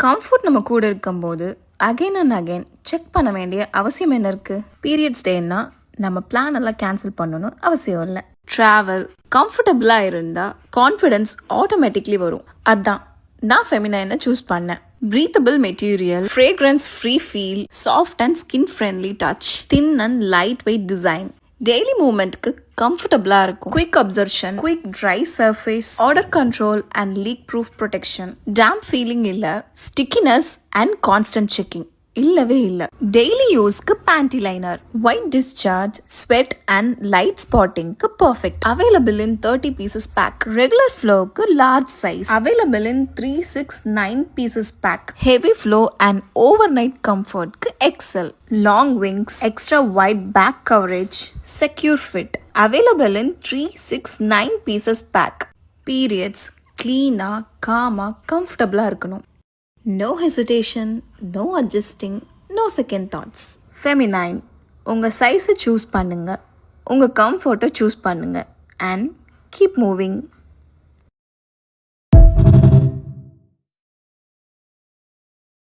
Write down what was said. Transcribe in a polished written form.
Comfort நம்ம கூட இருக்கும்போது அகைன் அண்ட் அகைன் செக் பண்ண வேண்டிய அவசியம் என்ன இருக்குது? பீரியட்ஸ் டேன்னா நம்ம பிளான் எல்லாம் கேன்சல் பண்ணணும் அவசியம் இல்லை. ட்ராவல் கம்ஃபர்டபுளாக இருந்தால் கான்ஃபிடென்ஸ் ஆட்டோமேட்டிக்லி வரும். அதான் நான் ஃபெமினைனை சூஸ் பண்ணேன். breathable material, fragrance free feel, soft and skin friendly touch, thin and lightweight design. Daily மூவ்மெண்ட்க்கு கம்ஃபர்டபுளாக இருக்கும். Quick absorption, quick dry surface, odour control and leak proof protection. Damp feeling இல்லை, stickiness and constant checking இல்லவே இல்லை. Daily யூஸ்க்கு panty liner, white discharge, sweat and light ஸ்பாட்டிங்க்கு perfect. Available in 30 pieces pack. Regular ஃப்ளோக்கு large size. Available in 369 pieces pack. Heavy flow and overnight கம்ஃபர்ட்க்கு excel. Long wings, extra wide back coverage, secure fit. Available in 369 pieces back. Periods க்ளீனாக காமாக கம்ஃபர்டபுளாக இருக்கணும். No hesitation, no adjusting, no second thoughts. Feminine. உங்கள் சைஸை choose பண்ணுங்க, உங்கள் கம்ஃபர்ட்டை choose பண்ணுங்க and keep moving.